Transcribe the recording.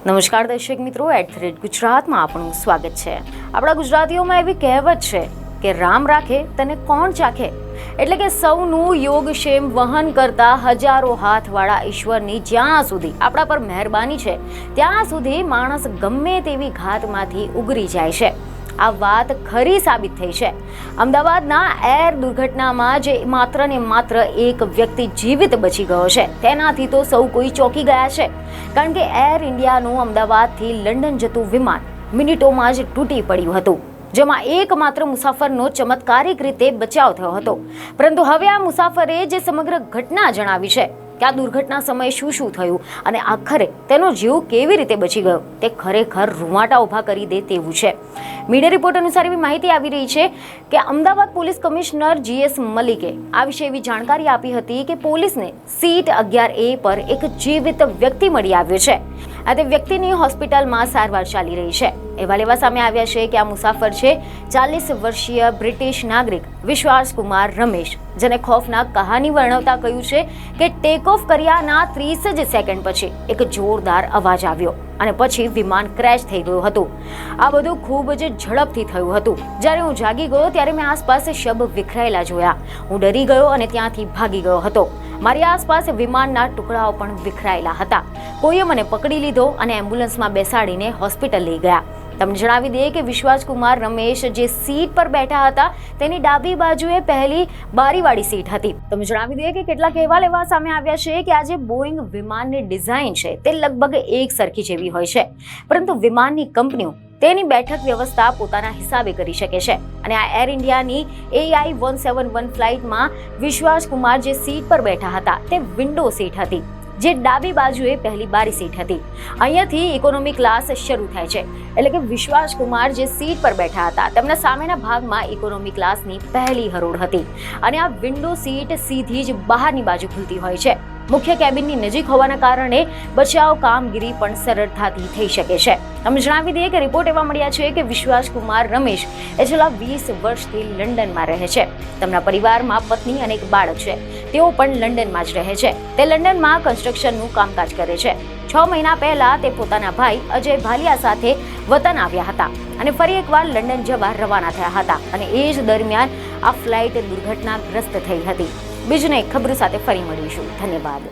નમસ્કાર દર્શક મિત્રો, @ગુજરાતમાં આપનું સ્વાગત છે। આપણા ગુજરાતીઓમાં એવી કહેવત છે કે રામ રાખે તને કોણ ચાખે, એટલે કે સૌનું યોગક્ષેમ વહન કરતા હજારો હાથવાળા ઈશ્વરની જ્યાં સુધી આપણા પર મહેરબાની છે ત્યાં સુધી માણસ ગમે તેવી ઘાતમાંથી ઉગરી જાય છે। આ વાત ખરી સાબિત થઈ છે। અમદાવાદના એર દુર્ઘટનામાં જે માત્ર ને માત્ર એક વ્યક્તિ જીવિત બચી ગયો છે તેનાથી તો સૌ કોઈ ચોંકી ગયા છે, કારણ કે એર ઇન્ડિયાનું અમદાવાદથી લંડન જતું વિમાન મિનિટોમાં જ તૂટી પડ્યું હતું, જેમાં એકમાત્ર મુસાફરનો ચમત્કારિક રીતે બચાવ થયો હતો। પરંતુ હવે આ મુસાફરે જે સમગ્ર ઘટના જણાવી છે કે આ દુર્ઘટના સમયે શું શું થયું અને આખરે તેનો જીવ કેવી રીતે બચી ગયો તે ખરેખર રૂવાટા ઊભા કરી દે તેવું છે। મીડિયા રિપોર્ટ અનુસાર એવી માહિતી આવી રહી છે કે અમદાવાદ પોલીસ કમિશનર GS મલિકે આ વિશે એવી જાણકારી આપી હતી કે પોલીસને સીટ 11A પર એક જીવિત વ્યક્તિ મળી આવ્યો છે। આ તે વ્યક્તિની હોસ્પિટલમાં સારવાર ચાલી રહી છે। એવા લેવા સામે આવ્યા છે કે આ મુસાફર છે 40 વર્ષીય બ્રિટિશ નાગરિક વિશ્વાસ કુમાર રમેશ, જેને ખોફનાક કહાની વર્ણવતા કહ્યું છે કે ટેક ઓફ કર્યાના 30 જ સેકન્ડ પછી એક જોરદાર અવાજ આવ્યો અને પછી વિમાન ક્રેશ થઈ ગયું હતું। આ બધું ખૂબ જ ઝડપથી થયું હતું। જ્યારે હું જાગી ગયો ત્યારે મેં આસપાસ શબ વિખરાયેલા જોયા। હું ડરી ગયો અને ત્યાંથી ભાગી ગયો હતો। મારી આસપાસ વિમાનના ટુકડાઓ પણ વિખરાયેલા હતા। કોઈએ મને પકડી લીધો અને એમ્બ્યુલન્સમાં બેસાડીને હોસ્પિટલ લઈ ગયા। તમને જણાવી દઈએ કે વિશ્વાસકુમાર રમેશ જે સીટ પર બેઠા હતા તેની ડાબી બાજુએ પહેલી બારીવાળી સીટ હતી। તમને જણાવી દઈએ કે કેટલાક અહેવાલ એવા સામે આવ્યા છે કે આ જે બોઈંગ વિમાનની ડિઝાઇન છે તે લગભગ એક સરખી જેવી હોય છે, પરંતુ વિમાનની કંપનીઓ તેની બેઠક વ્યવસ્થા પોતાના હિસાબે કરી શકે છે। અને આ એર ઇન્ડિયાની AI-171 ફ્લાઇટમાં વિશ્વાસકુમાર જે સીટ પર બેઠા હતા તે વિન્ડો સીટ હતી, જે ડાબી બાજુએ પહેલી બારી સીટ હતી। અહીંયાથી ઇકોનોમી ક્લાસ શરૂ થાય છે, એટલે કે વિશ્વાસકુમાર જે સીટ પર બેઠા હતા તેમના સામેના ભાગમાં ઇકોનોમી ક્લાસની પહેલી હરોળ હતી અને આ વિન્ડો સીટ સીધી જ બહારની બાજુ ખુલતી હોય છે। મુખ્ય કેબિનની નજીક હોવાના કારણે બચાવ કામગીરી પણ સરળતાથી થઈ શકે છે। અમે જણાવી દઈએ કે રિપોર્ટ એવા મળ્યા છે કે વિશ્વાસકુમાર રમેશ એ છેલ્લા 20 વર્ષથી લંડનમાં રહે છે। તેમના પરિવારમાં પત્ની અને એક બાળક છે, તેઓ પણ લંડનમાં જ રહે છે। તે લંડનમાં કન્સ્ટ્રક્શનનું કામકાજ કરે છે। 6 મહિના પહેલા તે પોતાના ભાઈ અજય ભાલિયા સાથે વતન આવ્યા હતા અને ફરી એકવાર લંડન જવા રવાના થયા હતા અને એ જ દરમિયાન આ ફ્લાઇટ દુર્ઘટનાગ્રસ્ત થઈ હતી। બીજને ખબર સાથે ફરી મળીશું। ધન્યવાદ।